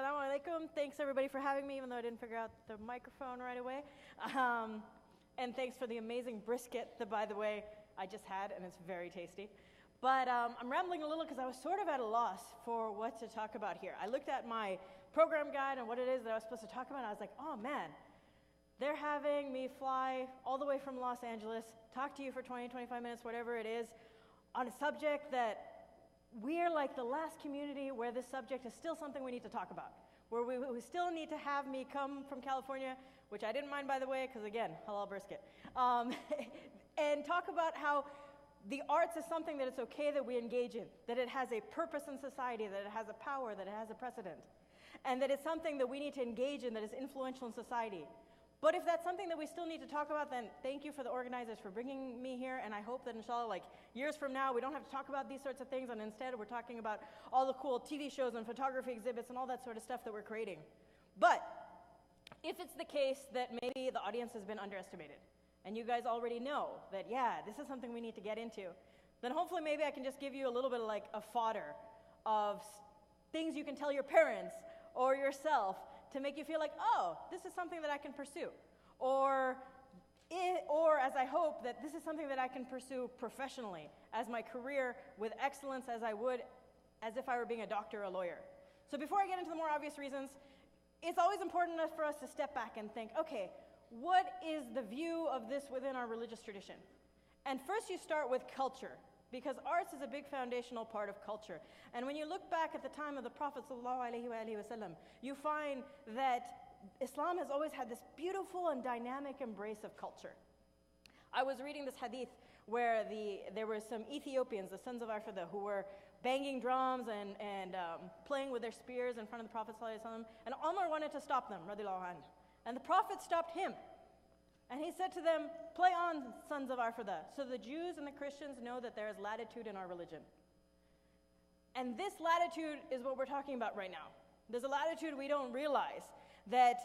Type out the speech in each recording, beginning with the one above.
Assalamu alaikum. Thanks everybody for having me, even though I didn't figure out the microphone right away. And thanks for the amazing brisket that, by the way, I just had, and it's very tasty. But I'm rambling a little because I was sort of at a loss for what to talk about here. I looked at my program guide and what it is that I was supposed to talk about, and I was like, oh man, they're having me fly all the way from Los Angeles, talk to you for 20, 25 minutes, whatever it is, on a subject that we're like the last community where this subject is still something we need to talk about, where we still need to have me come from California, which I didn't mind, by the way, because again, halal brisket, and talk about how the arts is something that it's okay that we engage in, that it has a purpose in society, that it has a power, that it has a precedent, and that it's something that we need to engage in that is influential in society. But if that's something that we still need to talk about, then thank you for the organizers for bringing me here, and I hope that inshallah, like years from now, we don't have to talk about these sorts of things, and instead we're talking about all the cool TV shows and photography exhibits and all that sort of stuff that we're creating. But if it's the case that maybe the audience has been underestimated, and you guys already know that, yeah, this is something we need to get into, then hopefully maybe I can just give you a little bit of like a fodder of things you can tell your parents or yourself to make you feel like, oh, this is something that I can pursue. Or as I hope, that this is something that I can pursue professionally as my career with excellence as I would as if I were being a doctor or a lawyer. So before I get into the more obvious reasons, it's always important enough for us to step back and think, okay, what is the view of this within our religious tradition? And first you start with culture, because arts is a big foundational part of culture. And when you look back at the time of the Prophet ﷺ, you find that Islam has always had this beautiful and dynamic embrace of culture. I was reading this hadith where there were some Ethiopians, the sons of Arfada, who were banging drums and playing with their spears in front of the Prophet ﷺ, and Umar wanted to stop them, radiallahu anhu. And the Prophet stopped him. And he said to them, play on, sons of Arfada. So the Jews and the Christians know that there is latitude in our religion. And this latitude is what we're talking about right now. There's a latitude we don't realize, that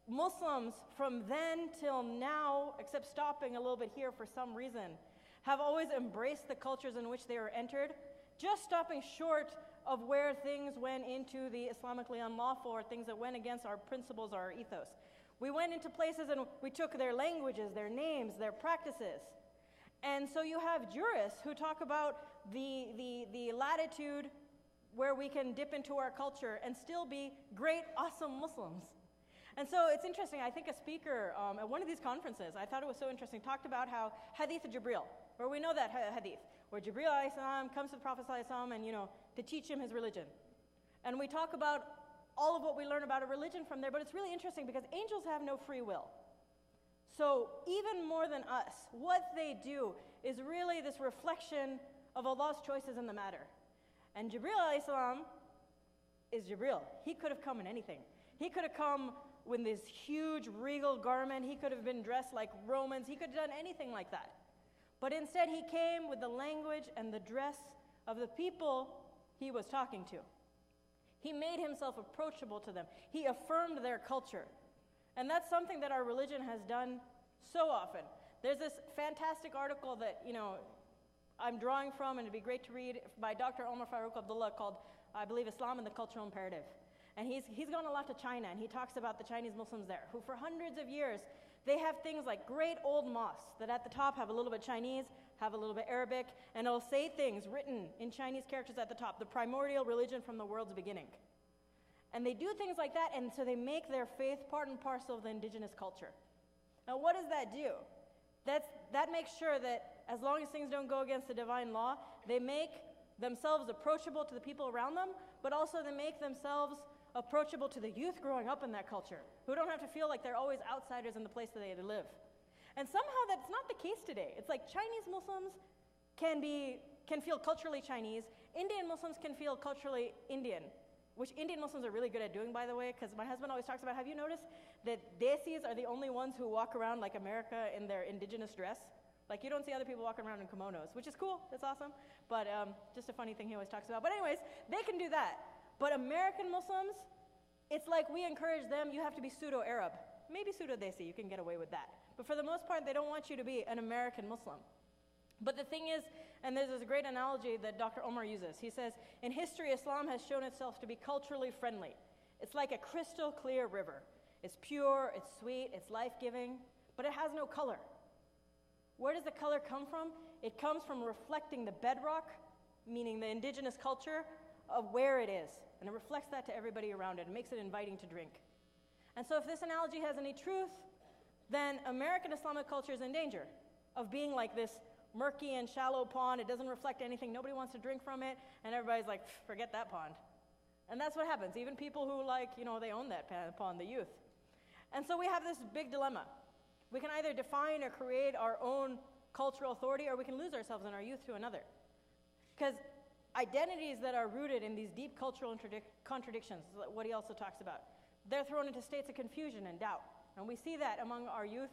Muslims from then till now, except stopping a little bit here for some reason, have always embraced the cultures in which they were entered, just stopping short of where things went into the Islamically unlawful or things that went against our principles or our ethos. We went into places and we took their languages, their names, their practices. And so you have jurists who talk about the latitude where we can dip into our culture and still be great, awesome Muslims. And so it's interesting, I think a speaker at one of these conferences, I thought it was so interesting, talked about how Hadith of Jibril, where we know that hadith, where Jibril alayhi salam comes to the Prophet alayhi salam and, to teach him his religion. And we talk about all of what we learn about a religion from there, but it's really interesting because angels have no free will. So even more than us, what they do is really this reflection of Allah's choices in the matter. And Jibril alayhi salam is Jibril. He could have come in anything. He could have come with this huge regal garment. He could have been dressed like Romans. He could have done anything like that. But instead he came with the language and the dress of the people he was talking to. He made himself approachable to them. He affirmed their culture. And that's something that our religion has done so often. There's this fantastic article that, I'm drawing from, and it'd be great to read, by Dr. Omar Farooq Abdullah, called, I believe, Islam and the Cultural Imperative. And he's gone a lot to China, and he talks about the Chinese Muslims there, who for hundreds of years, they have things like great old mosques that at the top have a little bit Chinese, have a little bit Arabic, and it'll say things written in Chinese characters at the top, the primordial religion from the world's beginning. And they do things like that, and so they make their faith part and parcel of the indigenous culture. Now what does that do? That makes sure that as long as things don't go against the divine law, they make themselves approachable to the people around them, but also they make themselves approachable to the youth growing up in that culture, who don't have to feel like they're always outsiders in the place that they live. And somehow that's not the case today. It's like Chinese Muslims can feel culturally Chinese, Indian Muslims can feel culturally Indian, which Indian Muslims are really good at doing, by the way, because my husband always talks about, have you noticed that Desis are the only ones who walk around like America in their indigenous dress? Like, you don't see other people walking around in kimonos, which is cool, that's awesome, but just a funny thing he always talks about. But anyways, they can do that. But American Muslims, it's like we encourage them, you have to be pseudo-Arab. Maybe pseudo-Desi, you can get away with that. But for the most part, they don't want you to be an American Muslim. But the thing is, and there's this great analogy that Dr. Omar uses. He says, in history, Islam has shown itself to be culturally friendly. It's like a crystal clear river. It's pure, it's sweet, it's life-giving, but it has no color. Where does the color come from? It comes from reflecting the bedrock, meaning the indigenous culture, of where it is. And it reflects that to everybody around it. It makes it inviting to drink. And so if this analogy has any truth, then American Islamic culture is in danger of being like this murky and shallow pond. It doesn't reflect anything. Nobody wants to drink from it. And everybody's like, forget that pond. And that's what happens. Even people who they own that pond, the youth. And so we have this big dilemma. We can either define or create our own cultural authority, or we can lose ourselves in our youth to another. Because identities that are rooted in these deep cultural contradictions, what he also talks about, they're thrown into states of confusion and doubt. And we see that among our youth.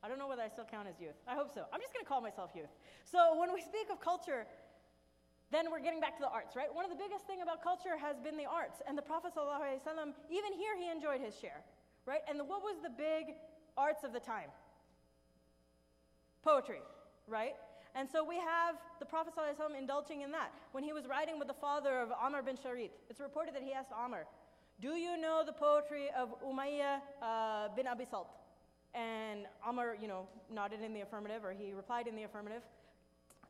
I don't know whether I still count as youth. I hope so. I'm just going to call myself youth. So when we speak of culture, then we're getting back to the arts, right? One of the biggest things about culture has been the arts. And the Prophet ﷺ, even here, he enjoyed his share, right? And what was the big arts of the time? Poetry, right? And so we have the Prophet ﷺ indulging in that. When he was riding with the father of Amr bin Sharit, it's reported that he asked Amr, do you know the poetry of Umayyah bin Abi Salt? And Amr, nodded in the affirmative, or he replied in the affirmative.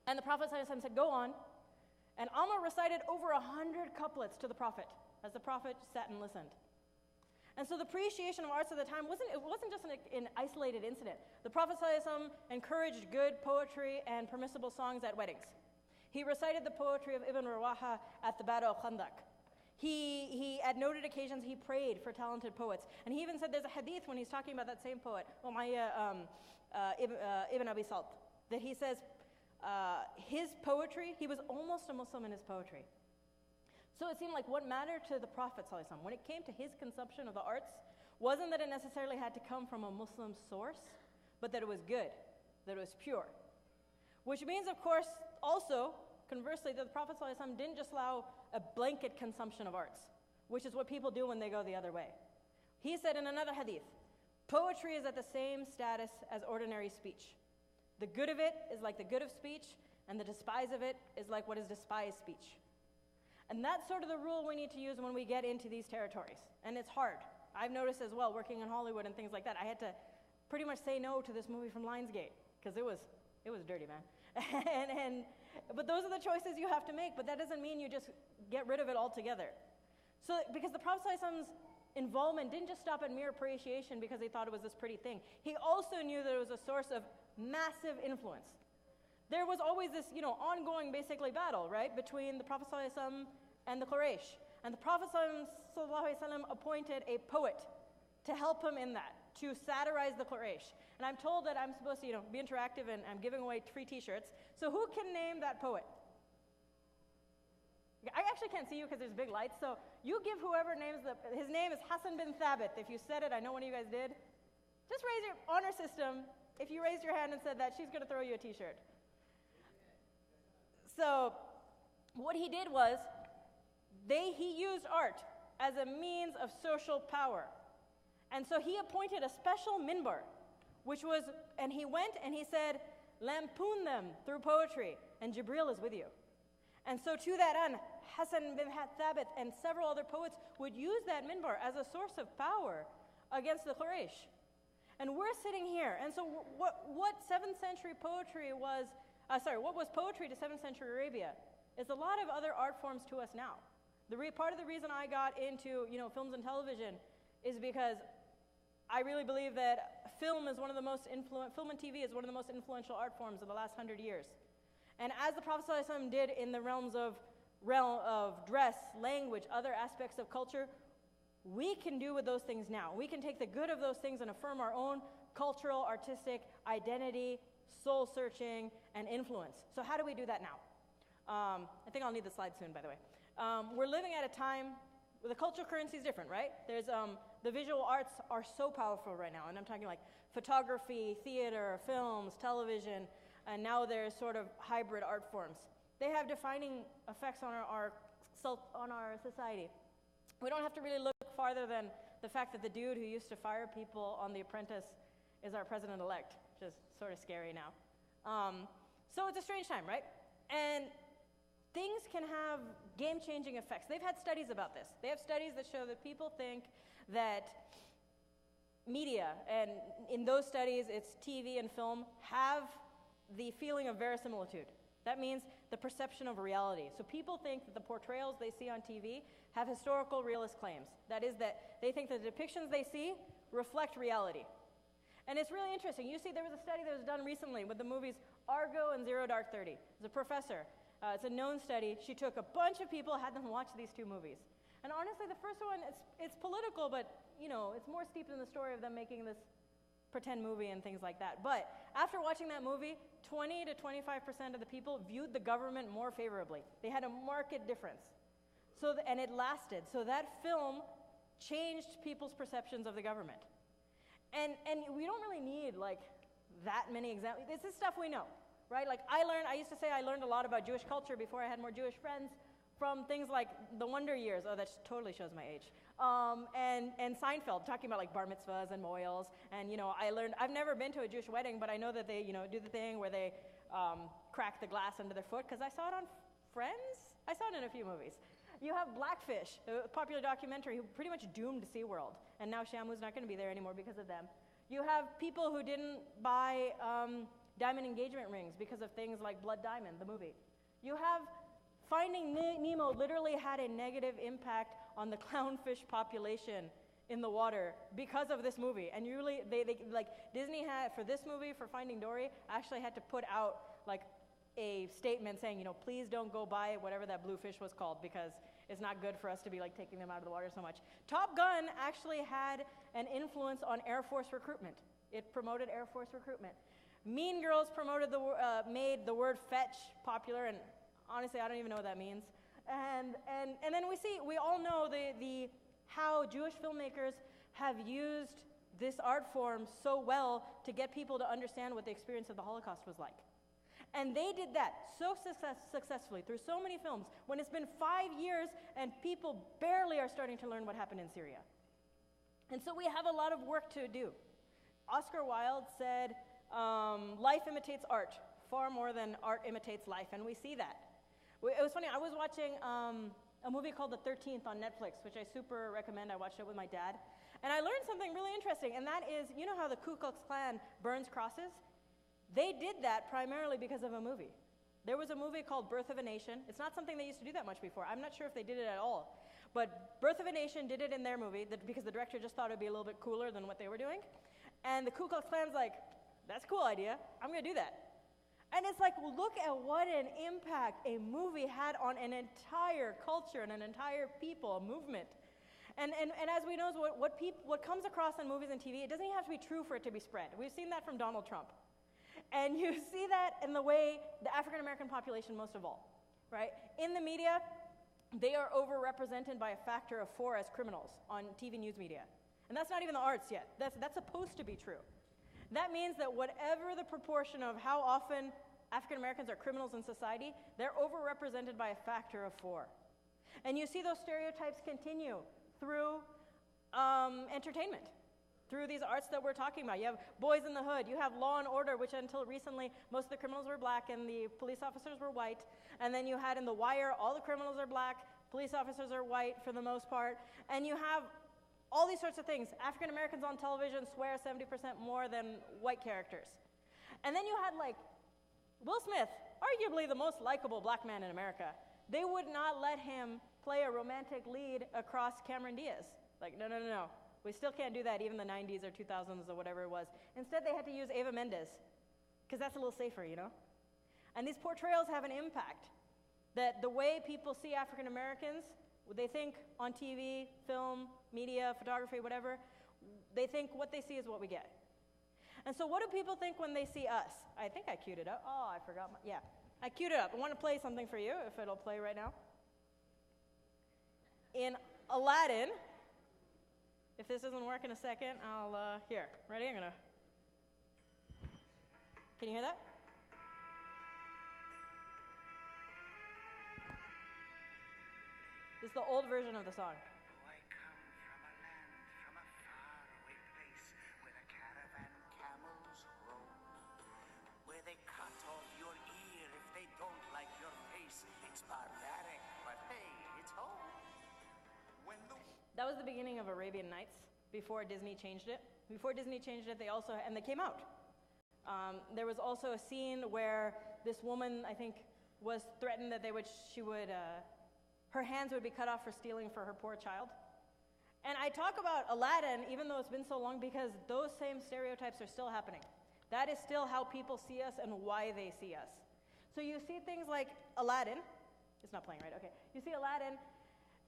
And the Prophet ﷺ said, go on. And Amr recited over 100 couplets to the Prophet, as the Prophet sat and listened. And so the appreciation of arts at the time wasn't just an isolated incident. The Prophet ﷺ encouraged good poetry and permissible songs at weddings. He recited the poetry of Ibn Rawaha at the Battle of Khandaq. He at noted occasions, he prayed for talented poets. And he even said there's a hadith when he's talking about that same poet, Umayyah Ibn Abi Salt, that he says his poetry, he was almost a Muslim in his poetry. So it seemed like what mattered to the Prophet ﷺ, when it came to his consumption of the arts, wasn't that it necessarily had to come from a Muslim source, but that it was good, that it was pure. Which means, of course, also, conversely, that the Prophet ﷺ didn't just allow a blanket consumption of arts, which is what people do when they go the other way. He said in another hadith, poetry is at the same status as ordinary speech. The good of it is like the good of speech, and the despise of it is like what is despised speech. And that's sort of the rule we need to use when we get into these territories. And it's hard. I've noticed as well, working in Hollywood and things like that, I had to pretty much say no to this movie from Lionsgate, because it was dirty, man. But those are the choices you have to make, but that doesn't mean you just get rid of it altogether. So, because the Prophet ﷺ's involvement didn't just stop at mere appreciation because he thought it was this pretty thing. He also knew that it was a source of massive influence. There was always this, ongoing basically battle, right, between the Prophet ﷺ and the Quraysh. And the Prophet ﷺ appointed a poet to help him in that, to satirize the Quraysh. And I'm told that I'm supposed to, be interactive, and I'm giving away free t-shirts. So who can name that poet? I actually can't see you because there's big lights, so you give whoever names his name is Hassan bin Thabit. If you said it, I know one of you guys did. Just raise your honor system. If you raised your hand and said that, she's going to throw you a t-shirt. So what he did was, he used art as a means of social power. And so he appointed a special minbar, and he went and he said, lampoon them through poetry, and Jibril is with you. And so to that end, Hassan bin Thabit and several other poets would use that minbar as a source of power against the Quraysh. And we're sitting here, and so what 7th century poetry was, what was poetry to 7th century Arabia is a lot of other art forms to us now. Part of the reason I got into, films and television is because I really believe that film and TV is one of the most influential art forms of the last 100 years. And as the Prophet ﷺ did in the realm of dress, language, other aspects of culture, we can do with those things now. We can take the good of those things and affirm our own cultural, artistic identity, soul-searching, and influence. So how do we do that now? I think I'll need the slide soon, by the way. We're living at a time where the cultural currency is different, right? There's the visual arts are so powerful right now, and I'm talking like photography, theater, films, television, and now there's sort of hybrid art forms. They have defining effects on our society. We don't have to really look farther than the fact that the dude who used to fire people on The Apprentice is our president-elect, which is sort of scary now. So it's a strange time, right? And things can have game-changing effects. They've had studies about this. They have studies that show that people think that media, and in those studies, it's TV and film, have the feeling of verisimilitude. That means the perception of reality. So people think that the portrayals they see on TV have historical realist claims. That is, that they think the depictions they see reflect reality. And it's really interesting. You see, there was a study that was done recently with the movies Argo and Zero Dark 30. There's a professor. It's a known study. She took a bunch of people, had them watch these two movies. And honestly, the first one, it's political, but it's more steeped in the story of them making this pretend movie and things like that. But after watching that movie, 20 to 25% of the people viewed the government more favorably. They had a marked difference. And it lasted. So that film changed people's perceptions of the government. And we don't really need that many examples. This is stuff we know, right? I used to say I learned a lot about Jewish culture before I had more Jewish friends from things like the Wonder Years. Oh, that totally shows my age. And Seinfeld, talking about bar mitzvahs and moils. And I learned, I've never been to a Jewish wedding, but I know that they do the thing where they crack the glass under their foot, because I saw it on Friends. I saw it in a few movies. You have Blackfish, a popular documentary who pretty much doomed SeaWorld, and now Shamu's not going to be there anymore because of them. You have people who didn't buy diamond engagement rings because of things like Blood Diamond, the movie. You have Finding Nemo literally had a negative impact on the clownfish population in the water because of this movie. And Disney had, for this movie, for Finding Dory, actually had to put out a statement saying, please don't go buy whatever that blue fish was called, because it's not good for us to be taking them out of the water so much. Top Gun actually had an influence on Air Force recruitment. It promoted Air Force recruitment. Mean Girls made the word fetch popular, and honestly, I don't even know what that means. And then we all know how Jewish filmmakers have used this art form so well to get people to understand what the experience of the Holocaust was like. And they did that so successfully through so many films when it's been 5 years and people barely are starting to learn what happened in Syria. And so we have a lot of work to do. Oscar Wilde said, life imitates art far more than art imitates life, and we see that. It was funny, I was watching a movie called The 13th on Netflix, which I super recommend. I watched it with my dad. And I learned something really interesting, and that is, you know how the Ku Klux Klan burns crosses? They did that primarily because of a movie. There was a movie called Birth of a Nation. It's not something they used to do that much before. I'm not sure if they did it at all. But Birth of a Nation did it in their movie because the director just thought it would be a little bit cooler than what they were doing. And the Ku Klux Klan's like, that's a cool idea. I'm going to do that. And it's look at what an impact a movie had on an entire culture and an entire people, a movement. And as we know, what comes across on movies and TV, it doesn't even have to be true for it to be spread. We've seen that from Donald Trump. And you see that in the way the African American population most of all, right? In the media, they are overrepresented by a factor of 4 as criminals on TV news media. And that's not even the arts yet. That's supposed to be true. That means that whatever the proportion of how often African Americans are criminals in society, they're overrepresented by a factor of 4. And you see those stereotypes continue through entertainment, through these arts that we're talking about. You have Boys in the Hood, you have Law and Order, which until recently, most of the criminals were black and the police officers were white. And then you had in The Wire, all the criminals are black, police officers are white for the most part. And you have all these sorts of things. African Americans on television swear 70% more than white characters. And then you had Will Smith, arguably the most likable black man in America. They would not let him play a romantic lead across Cameron Diaz. No. We still can't do that, even the 90s or 2000s or whatever it was. Instead, they had to use Eva Mendes, because that's a little safer, And these portrayals have an impact, that the way people see African Americans, they think on TV, film, media, photography, whatever, they think what they see is what we get. And so what do people think when they see us? I think I queued it up. Oh, I forgot. I queued it up. I want to play something for you, if it'll play right now. In Aladdin, if this doesn't work in a second, here, ready? Can you hear that? This is the old version of the song. Oh, I come from a land, from a faraway place, where the caravan camels roam, where cut off your ear if they don't like your face. It's barbaric, but hey, the beginning of Arabian Nights before Disney changed it. Before Disney changed it, they came out. There was also a scene where this woman, I think, was threatened that her hands would be cut off for stealing for her poor child. And I talk about Aladdin, even though it's been so long, because those same stereotypes are still happening. That is still how people see us and why they see us. So you see things like Aladdin. It's not playing, right? Okay. You see Aladdin,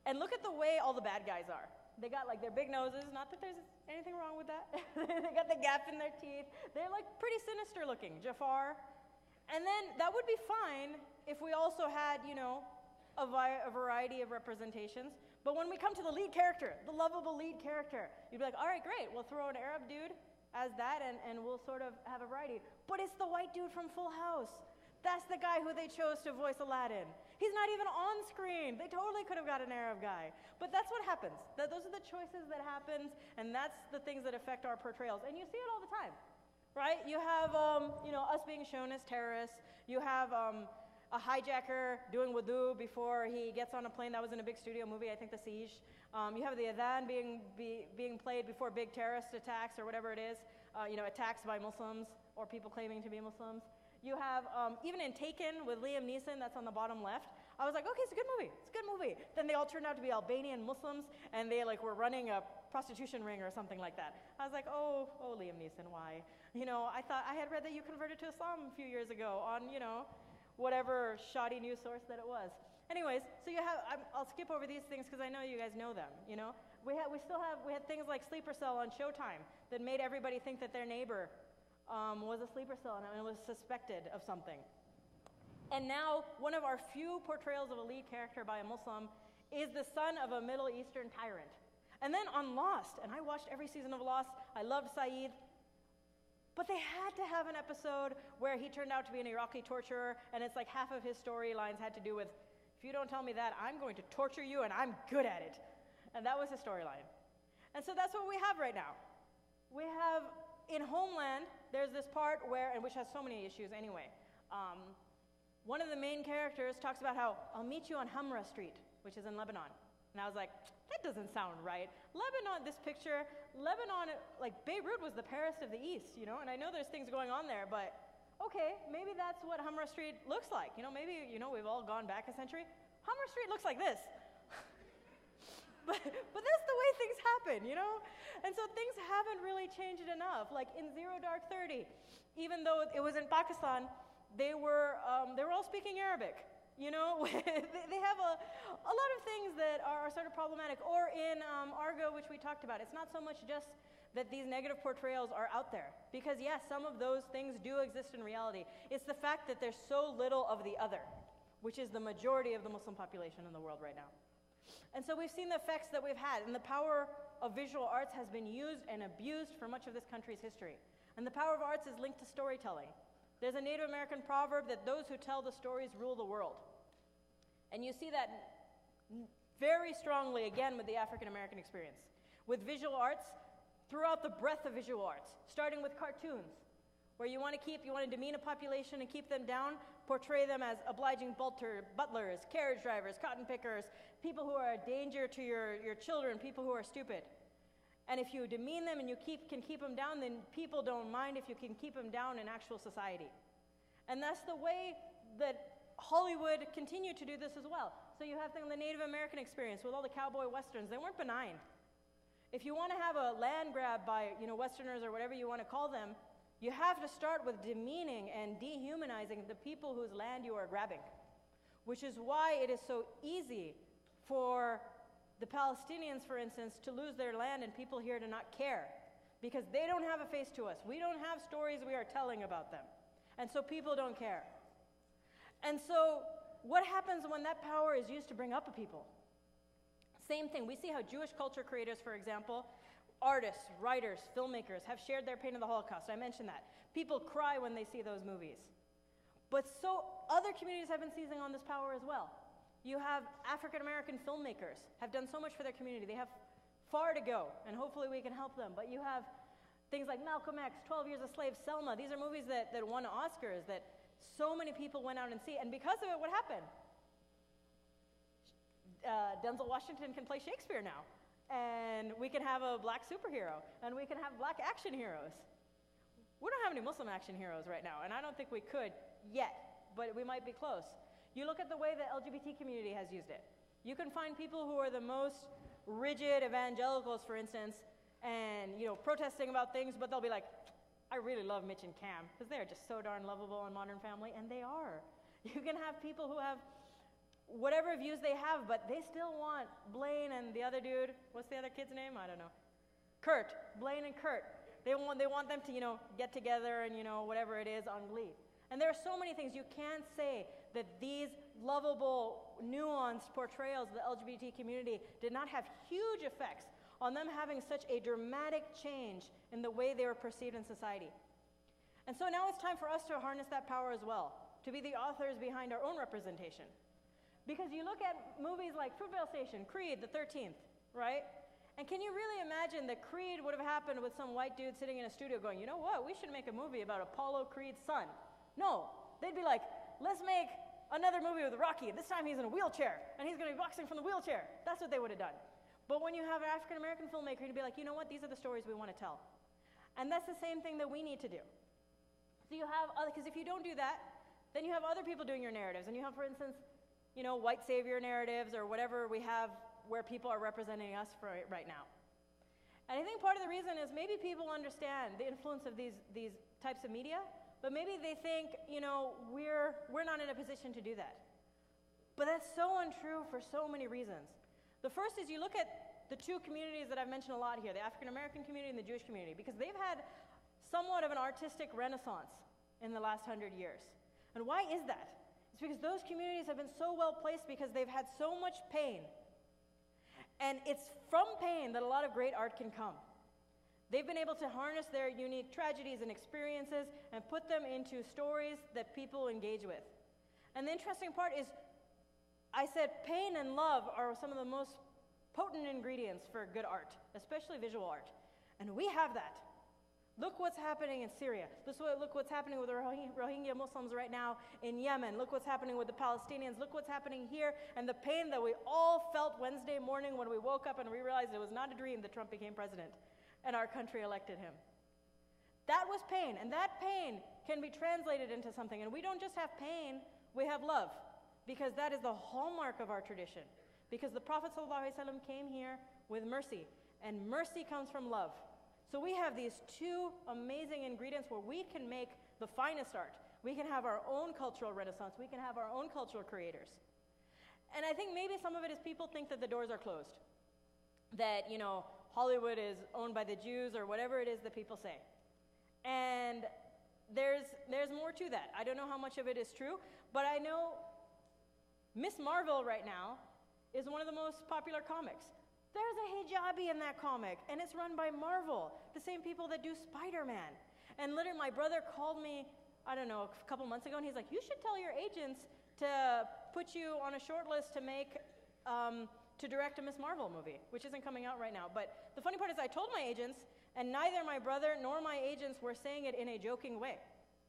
and look at the way all the bad guys are. They got like their big noses, not that there's anything wrong with that. They got the gap in their teeth. They're like pretty sinister looking, Jafar. And then that would be fine if we also had, a variety of representations. But when we come to the lead character, the lovable lead character, you'd be like, all right, great, we'll throw an Arab dude as that and we'll sort of have a variety. But it's the white dude from Full House. That's the guy who they chose to voice Aladdin. He's not even on screen. They totally could have got an Arab guy. But that's what happens. Those are the choices that happen, and that's the things that affect our portrayals. And you see it all the time, right? You have, us being shown as terrorists. You have a hijacker doing wudu before he gets on a plane. That was in a big studio movie, I think The Siege. You have the adhan being played before big terrorist attacks or whatever it is, attacks by Muslims or people claiming to be Muslims. You have, even in Taken with Liam Neeson, that's on the bottom left, I was like, okay, it's a good movie. Then they all turned out to be Albanian Muslims, and they were running a prostitution ring or something like that. I was like, oh, Liam Neeson, why? I thought I had read that you converted to Islam a few years ago on, whatever shoddy news source that it was. Anyways, so you have, I'll skip over these things because I know you guys know them, We had things like Sleeper Cell on Showtime that made everybody think that their neighbor was a sleeper cell and was suspected of something. And now, one of our few portrayals of a lead character by a Muslim is the son of a Middle Eastern tyrant. And then on Lost, and I watched every season of Lost, I loved Saeed, but they had to have an episode where he turned out to be an Iraqi torturer, and it's like half of his storylines had to do with, if you don't tell me that, I'm going to torture you, and I'm good at it. And that was his storyline. And so that's what we have right now. We have, in Homeland, there's this part which has so many issues anyway. One of the main characters talks about how, I'll meet you on Hamra Street, which is in Lebanon. And I was like, that doesn't sound right. Lebanon, this picture, Lebanon, like Beirut was the Paris of the East, and I know there's things going on there, but okay, maybe that's what Hamra Street looks like. Maybe, we've all gone back a century. Hamra Street looks like this. But that's the way things happen, And so things haven't really changed enough. Like in Zero Dark 30, even though it was in Pakistan, they were all speaking Arabic. They have a lot of things that are sort of problematic. Or in Argo, which we talked about, it's not so much just that these negative portrayals are out there. Because yes, some of those things do exist in reality. It's the fact that there's so little of the other, which is the majority of the Muslim population in the world right now. And so we've seen the effects that we've had, and the power of visual arts has been used and abused for much of this country's history. And the power of arts is linked to storytelling. There's a Native American proverb that those who tell the stories rule the world. And you see that very strongly, again, with the African American experience. With visual arts, throughout the breadth of visual arts, starting with cartoons, where you want to demean a population and keep them down, portray them as obliging butlers, carriage drivers, cotton pickers, people who are a danger to your children, people who are stupid. And if you demean them and you can keep them down, then people don't mind if you can keep them down in actual society. And that's the way that Hollywood continued to do this as well. So you have the Native American experience with all the cowboy westerns. They weren't benign. If you want to have a land grab by Westerners or whatever you want to call them, you have to start with demeaning and dehumanizing the people whose land you are grabbing, which is why it is so easy for the Palestinians, for instance, to lose their land and people here to not care, because they don't have a face to us. We don't have stories we are telling about them. And so people don't care. And so what happens when that power is used to bring up a people? Same thing. We see how Jewish culture creators, for example, artists, writers, filmmakers have shared their pain of the Holocaust. I mentioned that. People cry when they see those movies. But so other communities have been seizing on this power as well. You have African American filmmakers have done so much for their community. They have far to go, and hopefully we can help them. But you have things like Malcolm X, 12 Years a Slave, Selma. These are movies that won Oscars, that so many people went out and see. And because of it, what happened? Denzel Washington can play Shakespeare now. and we can have a black superhero, and we can have black action heroes. We don't have any Muslim action heroes right now, and I don't think we could yet, but we might be close. You look at the way the LGBT community has used it. You can find people who are the most rigid evangelicals, for instance, and protesting about things, but they'll be like, I really love Mitch and Cam, because they're just so darn lovable in Modern Family, and they are. You can have people who have whatever views they have, but they still want Blaine and the other dude, what's the other kid's name? I don't know. Kurt, Blaine and Kurt. They want them to, get together and, whatever it is on Glee. And there are so many things. You can't say that these lovable, nuanced portrayals of the LGBT community did not have huge effects on them having such a dramatic change in the way they were perceived in society. And so now it's time for us to harness that power as well, to be the authors behind our own representation. Because you look at movies like Fruitvale Station, Creed, the 13th, right? And can you really imagine that Creed would have happened with some white dude sitting in a studio going, you know what, we should make a movie about Apollo Creed's son? No, they'd be like, let's make another movie with Rocky. This time he's in a wheelchair, and he's going to be boxing from the wheelchair. That's what they would have done. But when you have an African-American filmmaker, you'd be like, you know what, these are the stories we want to tell. And that's the same thing that we need to do. So you have other, because if you don't do that, then you have other people doing your narratives. And you have, for instance, white savior narratives or whatever we have where people are representing us for right now. And I think part of the reason is maybe people understand the influence of these types of media, but maybe they think, we're not in a position to do that. But that's so untrue for so many reasons. The first is you look at the two communities that I've mentioned a lot here, the African American community and the Jewish community, because they've had somewhat of an artistic renaissance in the last 100 years. And why is that? It's because those communities have been so well placed because they've had so much pain. And it's from pain that a lot of great art can come. They've been able to harness their unique tragedies and experiences and put them into stories that people engage with. And the interesting part is, I said pain and love are some of the most potent ingredients for good art, especially visual art. And we have that. Look what's happening in Syria. Look what's happening with the Rohingya Muslims right now in Yemen. Look what's happening with the Palestinians. Look what's happening here. And the pain that we all felt Wednesday morning when we woke up and we realized it was not a dream that Trump became president and our country elected him. That was pain. And that pain can be translated into something. And we don't just have pain, we have love. Because that is the hallmark of our tradition. Because the Prophet ﷺ came here with mercy. And mercy comes from love. So we have these two amazing ingredients where we can make the finest art. We can have our own cultural renaissance. We can have our own cultural creators. And I think maybe some of it is people think that the doors are closed. That, Hollywood is owned by the Jews or whatever it is that people say. And there's more to that. I don't know how much of it is true, but I know Miss Marvel right now is one of the most popular comics. There's a hijabi in that comic, and it's run by Marvel, the same people that do Spider-Man. And literally, my brother called me, I don't know, a couple months ago, and he's like, you should tell your agents to put you on a short list to direct a Miss Marvel movie, which isn't coming out right now. But the funny part is I told my agents, and neither my brother nor my agents were saying it in a joking way.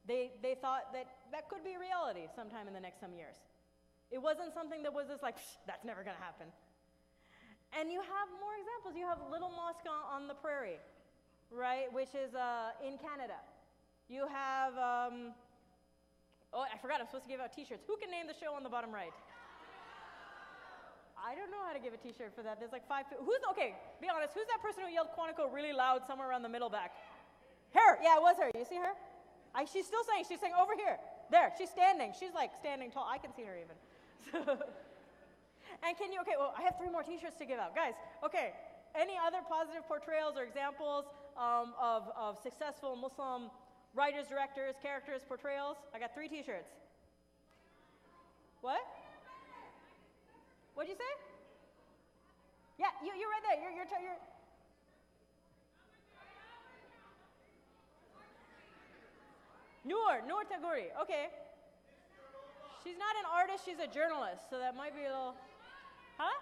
They thought that could be reality sometime in the next some years. It wasn't something that was just like, that's never going to happen. And you have more examples. You have Little Mosque on the Prairie, right, which is in Canada. You have, I forgot, I'm supposed to give out t-shirts. Who can name the show on the bottom right? I don't know how to give a t-shirt for that. There's like 5 people. Okay, be honest, who's that person who yelled Quantico really loud somewhere around the middle back? Her, yeah, it was her. You see her? She's still saying, over here. There, she's standing. She's like standing tall. I can see her even. And I have 3 more t-shirts to give out. Guys, okay, any other positive portrayals or examples of successful Muslim writers, directors, characters, portrayals? I got 3 t-shirts. What? What'd you say? Yeah, you're right there. You're Noor Taguri. Okay. She's not an artist, she's a journalist, so that might be a little... Huh?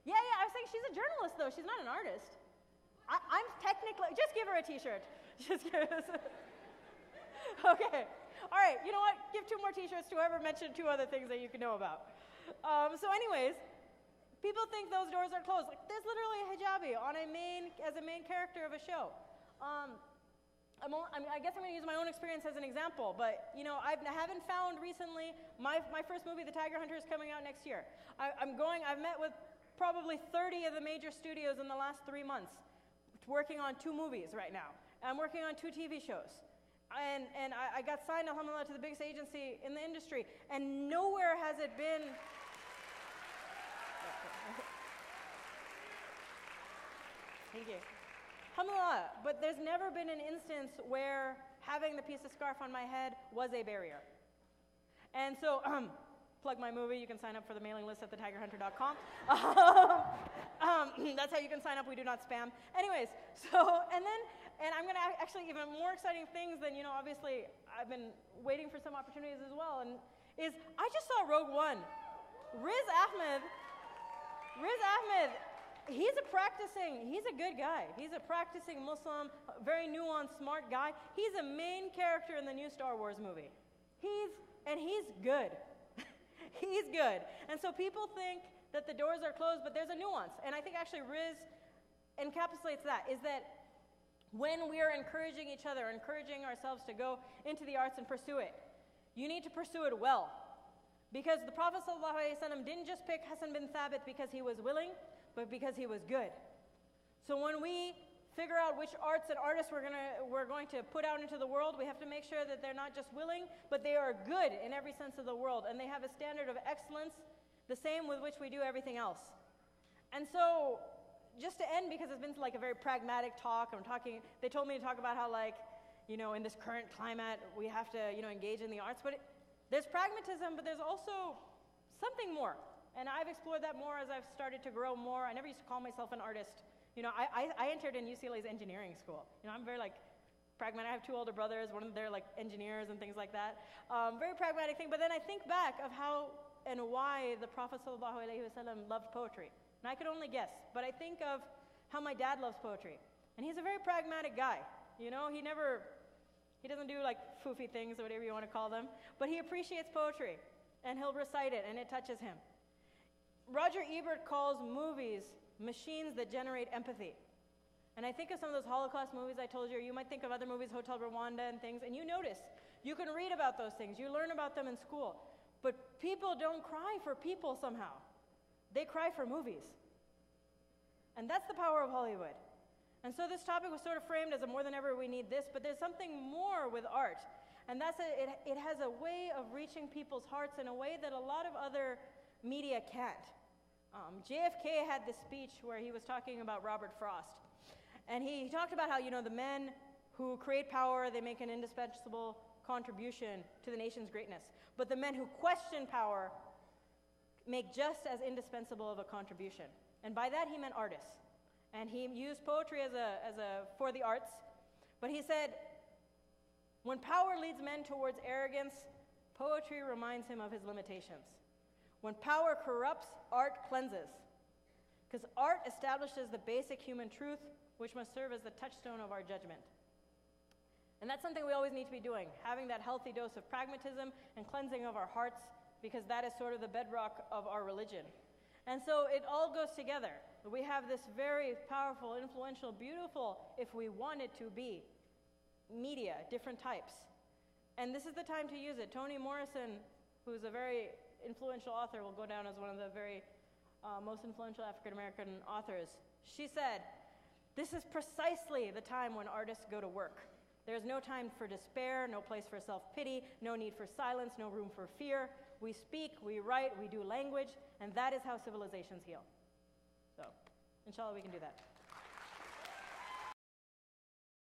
Yeah, I was saying she's a journalist, though. She's not an artist. I'm technically... Just give her a t-shirt. Just give us... Okay. All right, you know what? Give 2 more t-shirts to whoever mentioned 2 other things that you can know about. So anyways, people think those doors are closed. Like, there's literally a hijabi as a main character of a show. I guess I'm going to use my own experience as an example, but I haven't found recently. My first movie, The Tiger Hunter, is coming out next year. I've met with probably 30 of the major studios in the last 3 months, working on 2 movies right now. I'm working on 2 TV shows. And I got signed, alhamdulillah, to the biggest agency in the industry, and nowhere has it been. Thank you. Alhamdulillah, but there's never been an instance where having the piece of scarf on my head was a barrier. And so, plug my movie, you can sign up for the mailing list at thetigerhunter.com. That's how you can sign up, we do not spam. Anyways, and I'm going to actually even more exciting things than, obviously I've been waiting for some opportunities as well, and I just saw Rogue One. Riz Ahmed, he's a good guy. He's a practicing Muslim, very nuanced, smart guy. He's a main character in the new Star Wars movie. He's good. He's good. And so people think that the doors are closed, but there's a nuance. And I think actually Riz encapsulates that, is that when we are encouraging each other, encouraging ourselves to go into the arts and pursue it, you need to pursue it well. Because the Prophet ﷺ didn't just pick Hassan bin Thabit because he was willing, but because he was good. So when we figure out which arts and artists we're going to put out into the world, we have to make sure that they're not just willing, but they are good in every sense of the world, and they have a standard of excellence, the same with which we do everything else. And so, just to end, because it's been like a very pragmatic talk, they told me to talk about how in this current climate, we have to, engage in the arts, but there's pragmatism, but there's also something more. And I've explored that more as I've started to grow more. I never used to call myself an artist. I entered in UCLA's engineering school. I'm very pragmatic. I have 2 older brothers. One of them, they're engineers and things like that. Very pragmatic thing. But then I think back of how and why the Prophet ﷺ loved poetry. And I could only guess. But I think of how my dad loves poetry. And he's a very pragmatic guy. He doesn't do foofy things or whatever you want to call them. But he appreciates poetry. And he'll recite it, and it touches him. Roger Ebert calls movies machines that generate empathy. And I think of some of those Holocaust movies I told you, or you might think of other movies, Hotel Rwanda and things, and you notice, you can read about those things, you learn about them in school, but people don't cry for people somehow. They cry for movies. And that's the power of Hollywood. And so this topic was sort of framed as a more than ever we need this, but there's something more with art. And it has a way of reaching people's hearts in a way that a lot of other media can't. JFK had this speech where he was talking about Robert Frost. And he talked about how, the men who create power, they make an indispensable contribution to the nation's greatness. But the men who question power make just as indispensable of a contribution. And by that he meant artists. And he used poetry for the arts. But he said, when power leads men towards arrogance, poetry reminds him of his limitations. When power corrupts, art cleanses. Because art establishes the basic human truth, which must serve as the touchstone of our judgment. And that's something we always need to be doing, having that healthy dose of pragmatism and cleansing of our hearts, because that is sort of the bedrock of our religion. And so it all goes together. We have this very powerful, influential, beautiful, if we want it to be, media, different types. And this is the time to use it. Toni Morrison, who's a very influential author, will go down as one of the very most influential African-American authors. She said, "This is precisely the time when artists go to work. There's no time for despair, no place for self-pity, no need for silence, no room for fear. We speak, we write, we do language, and that is how civilizations heal." So, inshallah, we can do that.